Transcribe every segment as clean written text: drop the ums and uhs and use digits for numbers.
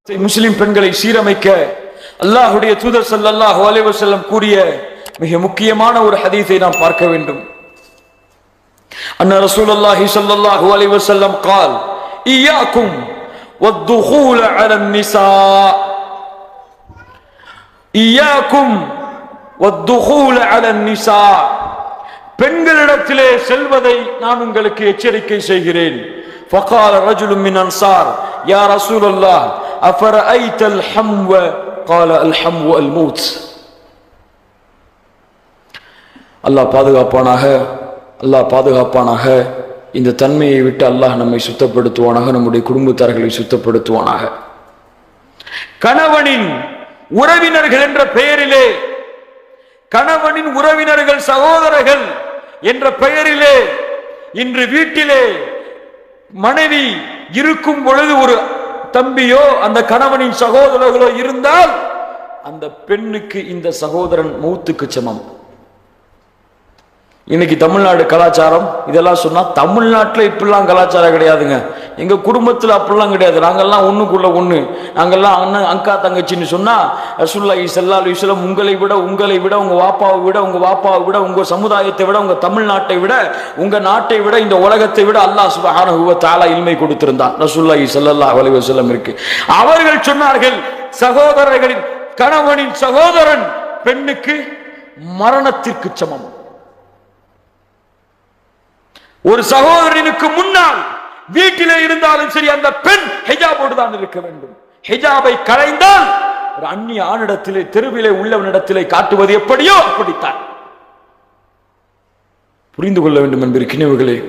முஸ்லிம் பெண்களை சீரமைக்க அல்லாஹ்வுடைய தூதர் ஸல்லல்லாஹு அலைஹி வஸல்லம் கூறிய மிக முக்கியமான ஒரு ஹதீஸை நாம் பார்க்க வேண்டும். அன்ன ரசூலுல்லாஹி ஸல்லல்லாஹு அலைஹி வஸல்லம் قال إياكم والدخول على النساء إياكم والدخول على النساء பெண்களிடத்திலே செல்வதை நான் உங்களுக்கு எச்சரிக்கை செய்கிறேன். فقال رجل من الأنصار يا رسول الله أفرأيت الحمو قال الحمو الموت. அல்லாஹ் பாதுகாப்பானாக, அல்லாஹ் பாதுகாப்பானாக. இந்த தன்மையை விட்டு அல்லாஹ் நம்மை சுத்தப்படுத்துவானாக, நம்முடைய குடும்பத்தார்களை சுத்தப்படுத்துவானாக. கணவனின் உறவினர்கள் என்ற பெயரிலே, கணவனின் உறவினர்கள் சகோதரர்கள் என்ற பெயரிலே இன்று வீட்டிலே மனைவி இருக்கும் பொழுது ஒரு தம்பியோ அந்த கணவனின் சகோதரர்களோ இருந்தால் அந்த பெண்ணுக்கு இந்த சகோதரன் மௌத்துக்கு சமம். இன்னைக்கு தமிழ்நாடு கலாச்சாரம் இதெல்லாம் சொன்னா, தமிழ்நாட்டில் இப்படிலாம் கலாச்சாரம் கிடையாதுங்க. எங்க குடும்பத்தில் அப்படிலாம் கிடையாது. நாங்கெல்லாம் ஒண்ணுக்குள்ள ஒண்ணு, நாங்கெல்லாம் அண்ணன் அக்கா தங்கச்சின்னு சொன்னா ரசூலுல்லாஹி ஸல்லல்லாஹு அலைஹி வஸல்லம் உங்களை விட உங்க வாப்பாவை விட உங்க சமுதாயத்தை விட உங்க தமிழ்நாட்டை விட உங்க நாட்டை விட இந்த உலகத்தை விட அல்லாஹ் சுப்ஹானஹு வ தஆலா இல்மை கொடுத்திருந்தான். ரசூலுல்லாஹி ஸல்லல்லாஹு அலைஹி வஸல்லம் இருக்கு. அவர்கள் சொன்னார்கள், சகோதரர்களின் கணவனின் சகோதரன் பெண்ணுக்கு மரணத்திற்கு சமம். ஒரு சகோதரனுக்கு முன்னால் வீட்டிலே இருந்தாலும் சரி அந்த பெண் ஹிஜாபோடு தான் இருக்க வேண்டும். ஹிஜாபை களைந்தால் ஒரு அந்நிய ஆணிடத்திலே, தெருவிலே உள்ளவனிடத்திலே காட்டுவது எப்படியோ அப்படித்தான். புரிந்து கொள்ள வேண்டும் என்பதற்கினவர்களே,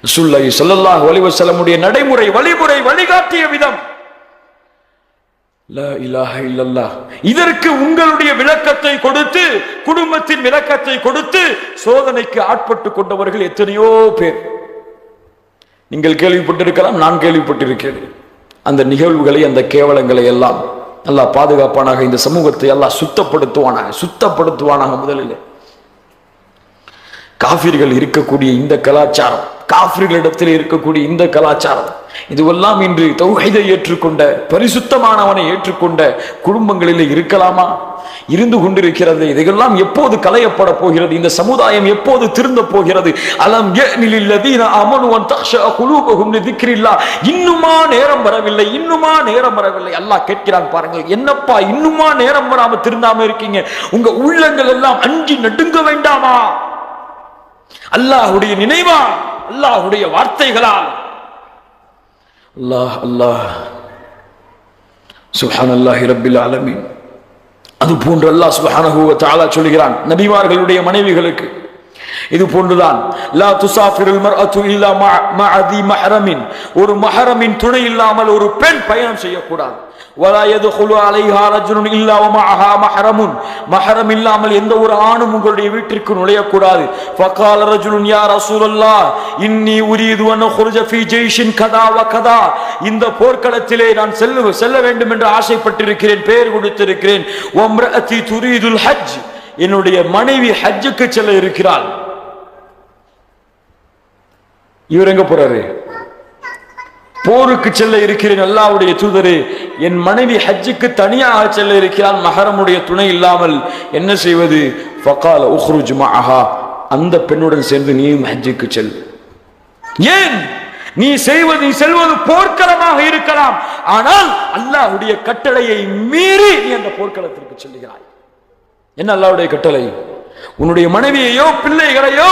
ரசூலுல்லாஹி ஸல்லல்லாஹு அலைஹி வஸல்லமுடைய நடைமுறை வழிமுறை வழிகாட்டிய விதம் லா இலாஹ இல்லல்லாஹ். இதற்கு உங்களுடைய விளக்கத்தை கொடுத்து, குடும்பத்தின் விளக்கத்தை கொடுத்து சோதனைக்கு ஆட்பட்டு கொண்டவர்கள் எத்தனையோ பேர். நீங்கள் கேள்விப்பட்டிருக்கலாம், நான் கேள்விப்பட்டிருக்கிறேன். அந்த நிகழ்வுகளை, அந்த கேவலங்களை எல்லாம் அல்லாஹ் பாதுகாப்பானாக. இந்த சமூகத்தை அல்லாஹ் சுத்தப்படுத்துவானாக. முதலில் காஃபிர்கள் இருக்கக்கூடிய இந்த கலாச்சாரம், காஃபிர்களிடத்தில் இருக்கக்கூடிய இந்த கலாச்சாரம், இதுவெல்லாம் இன்று தௌஹீதை ஏற்றுக்கொண்ட, பரிசுத்தமானவனை ஏற்றுக்கொண்ட குடும்பங்களில் இருக்கலாமா? இருந்து கொண்டிருக்கிறது. இதையெல்லாம் எப்போது களையப்பட போகிறது? இந்த சமுதாயம் எப்போது திருந்த போகிறது? அலம் யஅனில் லதீன ஆமனு அன் தக்ஷா குலூபுஹும் லிதிக்ரில்லாஹ். இன்னுமா நேரம் வரவில்லை? அல்லாஹ் கேட்கிறான் பாருங்கள், என்னப்பா இன்னுமா நேரம் வராம திருந்தாம இருக்கீங்க? உங்க உள்ளங்கள் எல்லாம் அஞ்சி நடுங்க வேண்டாமா? அல்லாஹ்வுடைய நினைவா, அல்லாஹ்வுடைய வார்த்தைகளால். அல்லாஹ் அல்லாஹ் சுப்ஹானல்லாஹி ரப்பில் ஆலமீன். அது போன்று அல்லாஹ் சுப்ஹானஹு வ தஆலா சொல்கிறான் நபிமார்களுடைய மனைவிகளுக்கு, இது போன்றுதான் லா துசாஃபிருல் மர்அத்து இல்லா மஅ தி மஹ்ரமின். ஒரு மஹ்ரமின் துணை இல்லாமல் ஒரு பெண் பயணம் செய்யக்கூடாது. வலா யதுகுலு அலைஹா ரஜுலுன் இல்லா வ மஅஹா மஹ்ரமுன். மஹ்ரம் இல்லாமல் எந்த ஒரு ஆணும் உங்களுடைய வீட்டிற்கு நுழையக்கூடாது. ஃபகால ரஜுலுன் யா ரசூலல்லாஹ் இன்னி உரீது அன் அக்ருஜ ஃபீ ஜைஷின் கதா வ கதா. இந்த போர்க்களத்திலே நான் செல்ல வேண்டும் என்று ஆசைப்பட்டிருக்கிறேன், பெயர் கொடுத்திருக்கிறேன். வ இம்ரஅதி துரீதுல் ஹஜ். என்னுடைய மனைவி ஹஜ்ஜுக்கு செல்ல இருக்கிறாள். இவர் எங்க போறாரு? போருக்கு செல்ல இருக்கிறேன். அல்லாஹ்வுடைய தூதரே, என் மனைவி ஹஜ்ஜுக்கு தனியாக செல்ல இருக்கிறாள், மஹரமுடைய துணை இல்லாமல், என்ன செய்வது? ஃபகால உக்ருஜ் மஅஹா. அந்த பெண்ணுடன் சேர்ந்து நீயும் ஹஜ்ஜுக்கு செல். ஏன்? நீ செல்வது போர்க்களமாக இருக்கலாம், ஆனால் அல்லாஹ்வுடைய கட்டளையை மீறி நீ அந்த போர்க்களத்திற்கு செல்கிறாய். என்ன அல்லாஹ்வுடைய கட்டளை? உன்னுடைய மனைவியையோ பிள்ளைகளையோ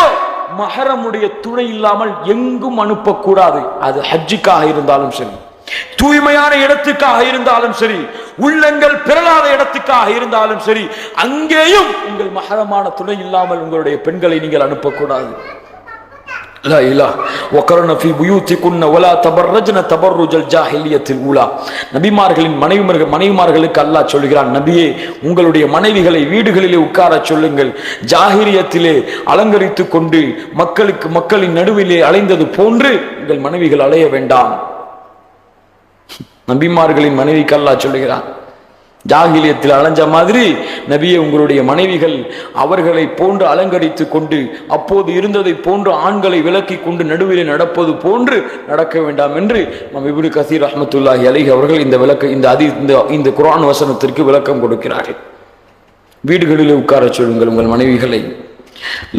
மஹரமுடைய துணை இல்லாமல் எங்கும் அனுப்பக்கூடாது. அது ஹஜ்ஜுக்காக இருந்தாலும் சரி, தூய்மையான இடத்துக்காக இருந்தாலும் சரி, உள்ளங்கள் பிறலாத இடத்துக்காக இருந்தாலும் சரி, அங்கேயும் உங்கள் மஹரமான துணை இல்லாமல் உங்களுடைய பெண்களை நீங்கள் அனுப்பக்கூடாது. லா இலாஹ வகர்ன ஃபீ புயூத்திகுன்ன வலா தபர்ரஜ்ன தபர்ருஜல் ஜாஹிலியத்தில் ஊலா. நபிமார்களின் மனைவிமார்களுக்கு அல்லாஹ் சொல்கிறான், நபியே, உங்களுடைய மனைவிகளை வீடுகளிலே உட்கார சொல்லுங்கள். ஜாஹிலியத்திலே அலங்கரித்துக் கொண்டு மக்களின் நடுவிலே அலைந்தது போன்று உங்கள் மனைவிகள் அலைய வேண்டாம். நபிமார்களின் மனைவிக்கு அல்லாஹ் சொல்கிறான். ஜாகிலியத்தில் அலைஞ்ச மாதிரி நபியே, உங்களுடைய மனைவிகள் அவர்களை போன்று அலங்கரித்து கொண்டு அப்போது இருந்ததை போன்று ஆண்களை விலக்கி கொண்டு நடுவிலே நடப்பது போன்று நடக்க வேண்டாம் என்று நம் இப்னு கஸீர் ரஹ்மத்துல்லாஹி அலைஹி அவர்கள் இந்த குர்ஆன் வசனத்திற்கு விளக்கம் கொடுக்கிறார்கள். வீடுகளிலே உட்கார சொல்லுங்கள் உங்கள் மனைவிகளை.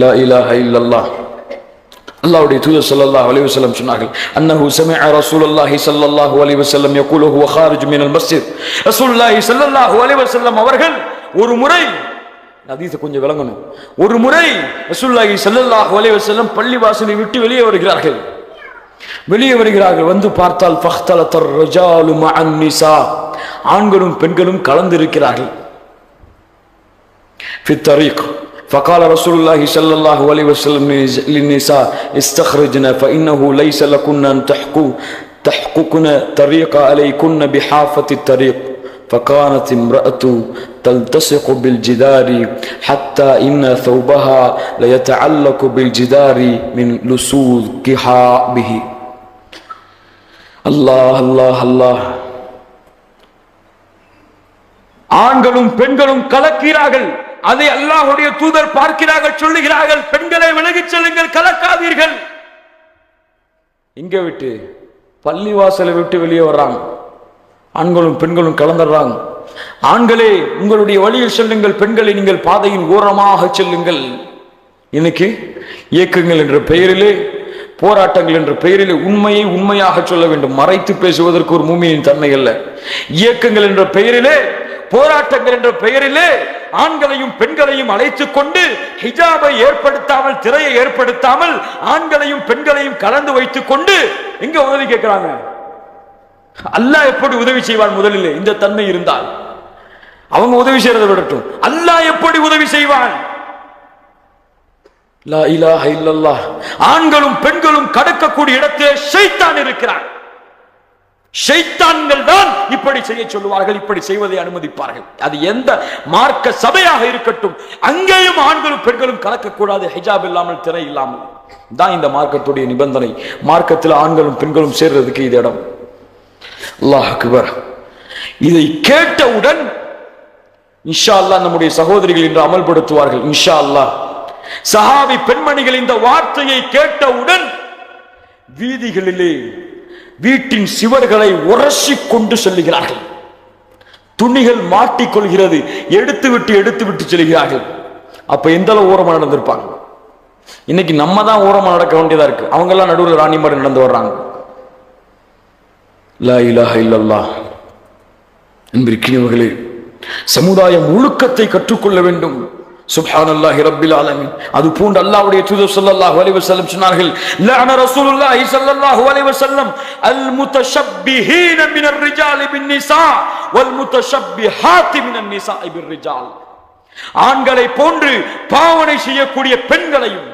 லா இலாஹ இல்லல்லாஹ். அல்லாஹ்வுடைய தூதர் ஸல்லல்லாஹு அலைஹி வஸல்லம் சொன்னார்கள், அன்னஹு சமிஅ ரசூலுல்லாஹி ஸல்லல்லாஹு அலைஹி வஸல்லம் யகூலு ஹுவ காரிஜ் மினல் மஸ்ஜித். ரசூலுல்லாஹி ஸல்லல்லாஹு அலைஹி வஸல்லம் அவர்கள் ஒரு முறை, ஹதீஸை கொஞ்சம் விளங்கணும், ஒரு முறை ரசூலுல்லாஹி ஸல்லல்லாஹு அலைஹி வஸல்லம் பள்ளிவாசலை விட்டு வெளியே வருகிறார்கள். வந்து பார்த்தால் ஃபக்தலத்தர் ரிஜாலு மஅன் நிசா, ஆண்களும் பெண்களும் கலந்திருக்கிறார்கள். في الطريق فقال رسول الله صلى الله عليه وسلم للنساء استخرجنا فإنه ليس لكن أن تحققن طريق عليكن بحافة الطريق. فكانت امرأة تلتصق بالجدار حتى إن ثوبها ليتعلق بالجدار من لصوقها به. الله الله الله. ஆண்களும் பெண்களும் கலக்கிறார்கள். அதை அல்லாஹ்வுடைய தூதர் பார்க்கிறார்கள், சொல்லுகிறார்கள், பெண்களை விலகிச் செல்லுங்கள், கலக்காதீர்கள். இங்க விட்டு பள்ளிவாசலை விட்டு வெளியே வர்றாங்க, ஆண்களும் பெண்களும் கலந்துடுறாங்க. ஆண்களே உங்களுடைய வழியில் செல்லுங்கள், பெண்களை நீங்கள் பாதையின் ஓரமாக செல்லுங்கள். இன்னைக்கு இயக்கங்கள் என்ற பெயரிலே, போராட்டங்கள் என்ற பெயரிலே உண்மையை உண்மையாக சொல்ல வேண்டும். மறைத்து பேசுவதற்கு ஒரு மூமியின் தன்மை அல்ல. இயக்கங்கள் என்ற பெயரிலே, போராட்டங்கள் என்ற பெயரிலே ஆண்களையும் பெண்களையும் அழைத்துக் கொண்டு ஹிஜாபை ஏற்படுத்தாமல், திரையை ஏற்படுத்தாமல் ஆண்களையும் பெண்களையும் கலந்து வைத்துக் கொண்டு எங்க உதவி கேட்கிறாங்க? அல்லாஹ் எப்படி உதவி செய்வான்? முதலில் இந்த தன்மை இருந்தால் அவங்க உதவி செய்யறதை விடட்டும், அல்லாஹ் எப்படி உதவி செய்வான்? லா இலாஹ இல்லல்லாஹ். ஆண்களும் பெண்களும் கடக்கக்கூடிய இடத்திலே ஷைத்தான் இருக்கிறான். ஷைத்தான்கள் தான் இப்படி செய்ய சொல்லுவார்கள், இப்படி செய்வதை அனுமதிப்பார்கள். அது எந்த மார்க்க சபையாக இருக்கட்டும், அங்கேயும் ஆண்களும் பெண்களும் கலக்கக்கூடாது, ஹிஜாப் இல்லாமல், திரை இல்லாமல். தான் இந்த மார்க்கத்துடைய நிபந்தனை. மார்க்கத்தில் ஆண்களும் பெண்களும் சேர்றதுக்கு இது இடம். அல்லாஹ் அக்பர். இதை கேட்டவுடன் இன்ஷா அல்லாஹ் நம்முடைய சகோதரிகள் இன்று அமல்படுத்துவார்கள் இன்ஷா அல்லாஹ். சஹாபி பெண்மணிகள் இந்த வார்த்தையை கேட்டவுடன் வீதிகளிலே வீட்டின் சிவர்களை உரசி கொண்டு செல்லுகிறார்கள். துணிகள் மாட்டிக்கொள்கிறது, எடுத்து விட்டு செல்கிறார்கள். அப்ப எந்த அளவு ஓரமா நடந்திருப்பாங்க? இன்னைக்கு நம்ம தான் ஓரமா நடக்க வேண்டியதா இருக்கு. அவங்க எல்லாம் நடுவில் ராணி மாதிரி நடந்து வர்றாங்க. லா இலாஹ இல்லல்லாஹ். அன்பிற்கினியவர்களே, சமுதாயம் ஒழுக்கத்தை கற்றுக்கொள்ள வேண்டும். சுப்ஹானல்லாஹி ரப்பில் ஆலமீன். அது போன்று அல்லாஹ்வுடைய தூதர் ஸல்லல்லாஹு அலைஹி வஸல்லம் சொன்னார்கள், லஅன ரசூலுல்லாஹி ஸல்லல்லாஹு அலைஹி வஸல்லம் அல் முத்தஷப்பிஹீன மினர் ரிஜாலி பின் நிசா வல் முத்தஷப்பிஹாத்தி மினன் நிசாஇ பிர் ரிஜால். ஆண்களை போன்று பாவனை செய்யக்கூடிய பெண்களையும்,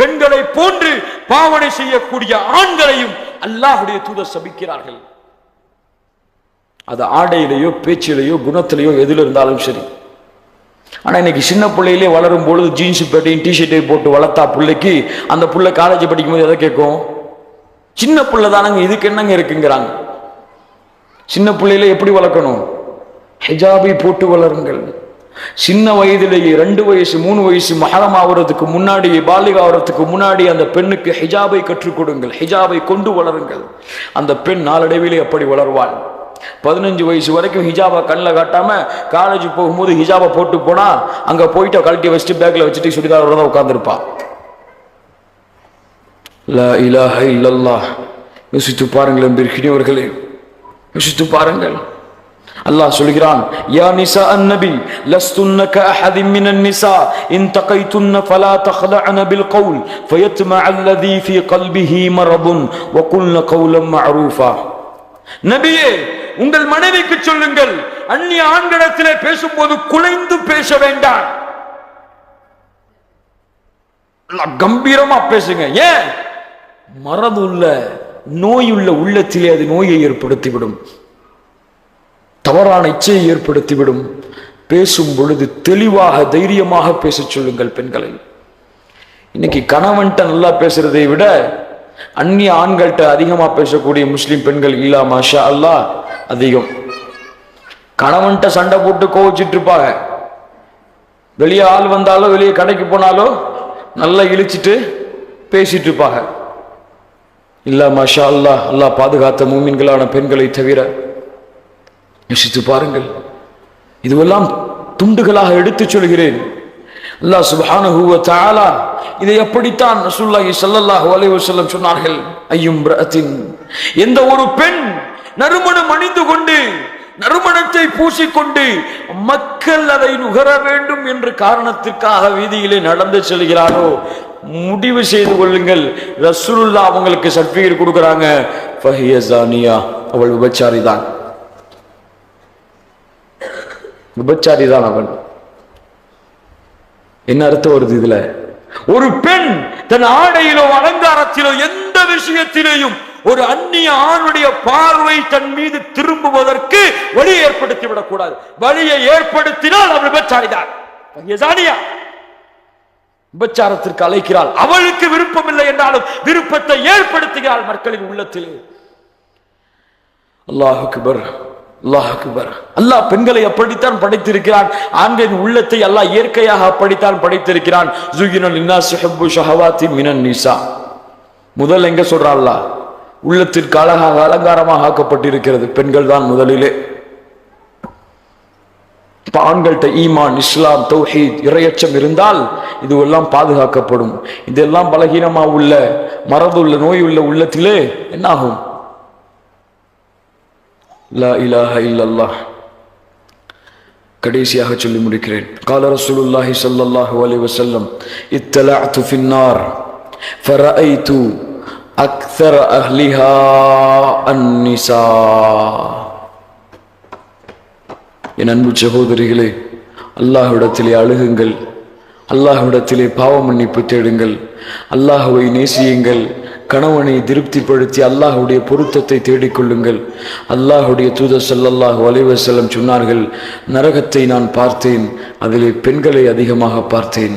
பெண்களை போன்று பாவனை செய்யக்கூடிய ஆண்களையும் அல்லாஹ்வுடைய தூதர் சபிக்கிறார்கள். அது ஆடையிலேயோ பேச்சிலேயோ குணத்திலேயோ எதில் இருந்தாலும் சரி. ஆனா இன்னைக்கு சின்ன பிள்ளையிலே வளரும் பொழுது ஜீன்ஸ் பேட்டையும் டிஷர்ட்டையும் போட்டு வளர்த்தா பிள்ளைக்கு, அந்த பிள்ளை காலேஜ் படிக்கும் போது எதை கேட்கும்? சின்ன பிள்ளை தானங்க, இதுக்கு என்னங்க இருக்குங்கிறாங்க. சின்ன பிள்ளையில எப்படி வளர்க்கணும்? ஹிஜாபை போட்டு வளருங்கள். சின்ன வயதிலேயே 2 வயசு 3 வயசு மஹரம் ஆகிறதுக்கு முன்னாடி, பாலிக் ஆகிறதுக்கு முன்னாடி அந்த பெண்ணுக்கு ஹிஜாபை கற்றுக் கொடுங்கள், ஹிஜாபை கொண்டு வளருங்கள். அந்த பெண் நாளடைவிலே அப்படி வளர்வாள். 15 வயசு வரைக்கும் ஹிஜாபை கண்ணில் காட்டாம காலேஜ் போகும்போது ஹிஜாபை போட்டு போனா அங்க போயிட்டு கழட்டி வச்சுட்டு பேக்ல வச்சுட்டு சுடிதாரோட தான் உட்கார்ந்துருப்பா. லா இலாஹ இல்லல்லாஹ். யோசித்து பாருங்கள் பிரிக்கினியவர்களே, யோசித்து பாருங்கள். அல்லாஹ் சொல்கிறான், யா நிசா அன்-நபி லஸ்துன்ன கஅஹதின் மினன் நிசா இன் தகைதுன்ன ஃபலா தഖலஅன பில் கௌல் ஃபயத்மஅ அல்லதி ஃபீ கல்பிஹி மரதுன் வகுல்ன கௌலம் மஅரூஃபா. நபியே, உங்கள் மனைவிக்கு சொல்லுங்கள், அந்நிய ஆண்களிடத்திலே பேசும்போது குலைந்து பேச வேண்டாம், கம்பீரமா பேசுங்க. ஏன்? மறதுள்ள நோயுள்ள உள்ளத்திலே அது நோயை ஏற்படுத்திவிடும், தவறான இச்சையை ஏற்படுத்திவிடும். பேசும் பொழுது தெளிவாக தைரியமாக பேச சொல்லுங்கள் பெண்களை. இன்னைக்கு கணவன்ட்ட நல்லா பேசுறதை விட அந்நிய ஆண்கள்கிட்ட அதிகமா பேசக்கூடிய முஸ்லிம் பெண்கள் இல்லா மாஷா அல்லாஹ் அதிகம். கணவன்கிட்ட சண்டை போட்டு கோவிச்சிட்டு இருப்பாங்க. வெளியே ஆள் வந்தாலோ வெளியே கடைக்கு போனாலோ நல்லா இழிச்சிட்டு பேசிட்டு இருப்பாங்க. இல்ல மாஷா அல்லாஹ், அல்லாஹ் பாதுகாத்த மூமின்களான பெண்களை தவிர யோசித்து பாருங்கள். இதுவெல்லாம் துண்டுகளாக எடுத்து சொல்கிறேன். அல்லாஹ் சுப்ஹானஹு வ தஆலா இதை எப்படித்தான் ரசூலுல்லாஹி ஸல்லல்லாஹு அலைஹி வஸல்லம் சொன்னார்கள். ஐயும் ரஅத்தின், எந்த ஒரு பெண் நறுமணம் அணிந்து கொண்டு நறுமணத்தை பூசிக்கொண்டு மக்கள் அதை நுகர வேண்டும் என்ற காரணத்திற்காக வீதியிலே நடந்து செல்கிறாரோ, முடிவு செய்து கொள்ளுங்கள், ரசூலுல்லாஹ் அவங்களுக்கு சர்டிபிகேட் கொடுக்கறாங்க, ஃபஹிய ஜானியா, அவள் விபச்சாரி தான், விபச்சாரி தான் அவன். என்ன அர்த்தம் வருது இதுல? ஒரு பெண் தன் ஆடையிலோ அலங்காரத்திலோ எந்த விஷயத்திலேயும் ஒரு அந்நிய ஆணுடைய பார்வை தன் மீது திரும்புவதற்கு வழியை ஏற்படுத்தி விடக்கூடாது. வழியை ஏற்படுத்தினால் அவள் விபச்சாரிதான். விபச்சாரத்திற்கு அழைக்கிறாள். அவளுக்கு விருப்பம் இல்லை என்றாலும் விருப்பத்தை ஏற்படுத்துகிறாள் மக்களின் உள்ளத்திலே. அல்லாஹ் அக்பர், அல்லாஹ் அக்பர். அல்லாஹ் பெண்களை அப்படித்தான் படைத்திருக்கிறான். ஆண்களின் உள்ளத்தை அல்லாஹ் இயற்கையாக அப்படித்தான் படைத்திருக்கிறான். ஸுய்யின லின்னாஸி ஹுப்பு ஷஹவாத்தி மினன் நிஸா. முதல் எங்க சொல்றான் அல்லாஹ்? உள்ளத்திற்கு அழகாக அலங்காரமாக ஆக்கப்பட்டிருக்கிறது பெண்கள் தான் முதலிலே. ஆண்கள்கிட்ட ஈமான், இஸ்லாம், தௌஹீத், இறையச்சம் இருந்தால் இதுவெல்லாம் பாதுகாக்கப்படும். இதெல்லாம் பலகீனமா உள்ள மரபுள்ள நோய் உள்ள உள்ளத்திலே என்னாகும்? லா இலாஹ இல்லல்லாஹ். கடைசியாக சொல்லி முடிக்கிறேன். கால ரசூலுல்லாஹி ஸல்லல்லாஹு அலைஹி வஸல்லம், இத்தலஅது ஃபின்னார் ஃபரஅய்து அக்ஸர அஹ்லிஹா அன்னிசா. என் அன்பு சகோதரிகளே, அல்லாஹ்விடத்திலே அழுகுங்கள், அல்லாஹ்விடத்திலே பாவ மன்னிப்பு தேடுங்கள், அல்லாஹ்வை நேசியுங்கள், கணவனை திருப்திப்படுத்தி அல்லாஹ்வுடைய பொருத்தத்தை தேடிக்கொள்ளுங்கள். அல்லாஹ்வுடைய தூதர் ஸல்லல்லாஹு அலைஹி வஸல்லம் சொன்னார்கள், நரகத்தை நான் பார்த்தேன், அதிலே பெண்களை அதிகமாக பார்த்தேன்.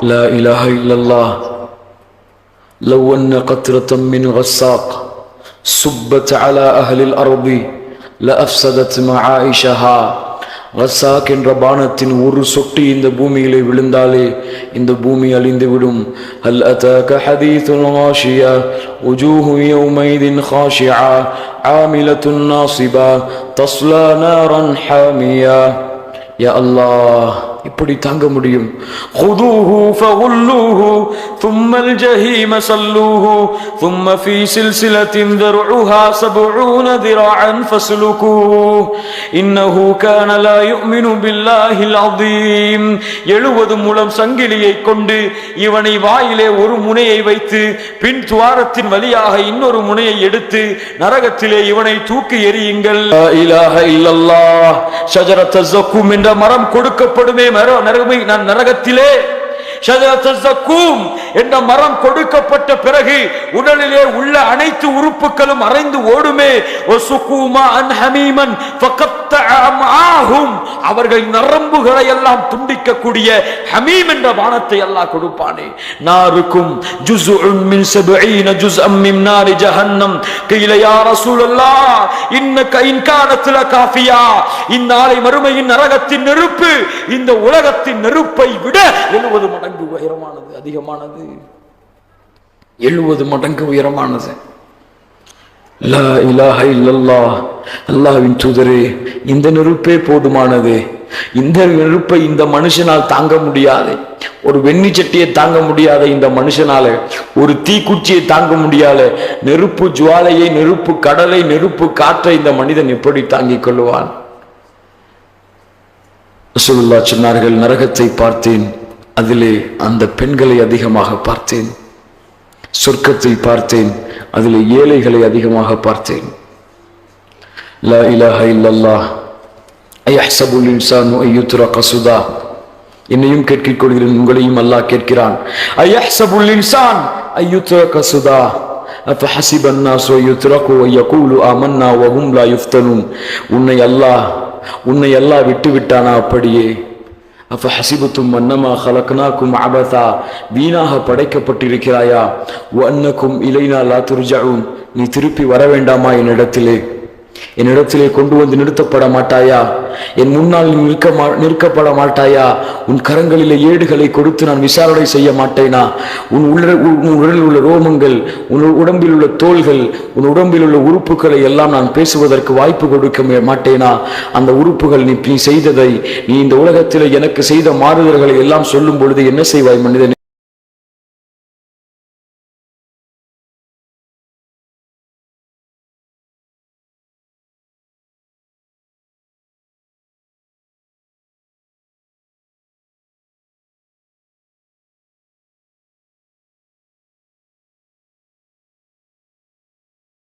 லா இலாஹ இல்லல்லாஹ். لو أن قطرة من غساق صبت على أهل الأرض لأفسدت معائشها. غساக் என்ற பானத்தின் ஒரு சொட்டு இந்த பூமியிலே விழுந்தாலே இந்த பூமி அழிந்து விடும். ஹல் அதாக ஹதீதுல் காஷியா وجوه يومئذ خاشعة عاملة ناصبة تصلى نارا حامية. யா அல்லாஹ், இப்படி தாங்க முடியும்? خذوه فغلوه ثم الجحيم صلوه ثم في سلسلة ذرعها 70 ذراعا فاسلكوه إنه كان لا يؤمن بالله العظيم. 70 முழம் சங்கிலியை கொண்டு இவனை வாயிலே ஒரு முனையை வைத்து பின் துவாரத்தின் வழியாக இன்னொரு முனையை எடுத்து நரகத்திலே இவனை தூக்கி எறியுங்கள். லா இலாஹ இல்லல்லாஹ். ஷஜரத் ஸக்கூம் என்ற மரம் கொடுக்கப்படுமே நரகத்திலே. என்ற மரம் கொடுக்கப்பட்ட பிறகு உடலிலே உள்ள அனைத்து உறுப்புகளும் அரைந்து ஓடுமே. அவர்கள் நரம்புகளை எல்லாம் துண்டிக்கக்கூடிய ஹமீம் என்ற வானத்தை அல்லாஹ் கொடுப்பானே. நாருக்கும் ஜுஸ்உன் மின் 70 ஜுஸ்அம் மின் நாரி ஜஹன்னம். கீல யா ரசூலல்லாஹ் இன்னக இன் கானத் லகாஃபியா. இந்நாளை மறுமையின் நரகத்தின் நெருப்பு இந்த உலகத்தின் நெருப்பை விட 70 மடங்கு உயரமானது, அதிகமானது, 70 மடங்கு உயரமானது. லா இலாஹ இல்லல்லாஹ். அல்லாஹ்வின் தூதரே, இந்த நெருப்பே போதுமானது. இந்த நெருப்பை இந்த மனுஷனால் தாங்க முடியாது. ஒரு வெண்ணி சட்டியை தாங்க முடியாத இந்த மனுஷனால ஒரு தீக்குச்சியை தாங்க முடியாத நெருப்பு ஜுவாலையை, நெருப்பு கடலை, நெருப்பு காற்றை இந்த மனிதன் எப்படி தாங்கிக் கொள்வான்? ரசூலுல்லாஹ் சொன்னார்கள், நரகத்தை பார்த்தேன், அதிலே அந்த பெண்களை அதிகமாக பார்த்தேன். சொர்க்கத்தை பார்த்தேன், அதிலே ஏழைகளை அதிகமாக பார்த்தேன். லா இலாஹ இல்லல்லாஹ். அயஹ்சபுல் இன்சானு அய்யுத்ரக சுதா. என்னையும் கேட்கிக் கொள்கிறேன், உங்களையும் அல்லாஹ் கேட்கிறான். அயஹ்சபுல் இன்சான் அய்யுத்ரக சுதா அஃபஹஸிபன் நாஸு அய்யுத்ரகு வயகூலு ஆமன்னா வஹும் லா யுஃப்தனூன். உன்னை அல்லாஹ் விட்டு விட்டானா அப்படியே? அஃபஹஸிபதும் அன்னமா ஹலக்னாகும் அபதா. வீணாக படைக்கப்பட்டிருக்கிறாயா? வஅன்னகும் இலைனா லா துர்ஜஊன். நீ திருப்பி வர வேண்டாமா என்னிடத்திலே? என்னிடத்திலே கொண்டு வந்து நிறுத்தப்பட மாட்டாயா? என் முன்னால் நீ நிற்கப்பட மாட்டாயா? உன் கரங்களிலே ஏடுகளை கொடுத்து நான் விசாரணை செய்ய மாட்டேனா? உன் உடலில் உள்ள ரோமங்கள், உன் உடம்பில் உள்ள தோள்கள், உன் உடம்பில் உள்ள உறுப்புகளை எல்லாம் நான் பேசுவதற்கு வாய்ப்பு கொடுக்க மாட்டேனா? அந்த உறுப்புகள் நீ செய்ததை, நீ இந்த உலகத்தில் எனக்கு செய்த மாறுதல்களை எல்லாம் சொல்லும் பொழுது என்ன செய்வாய் மனிதன்?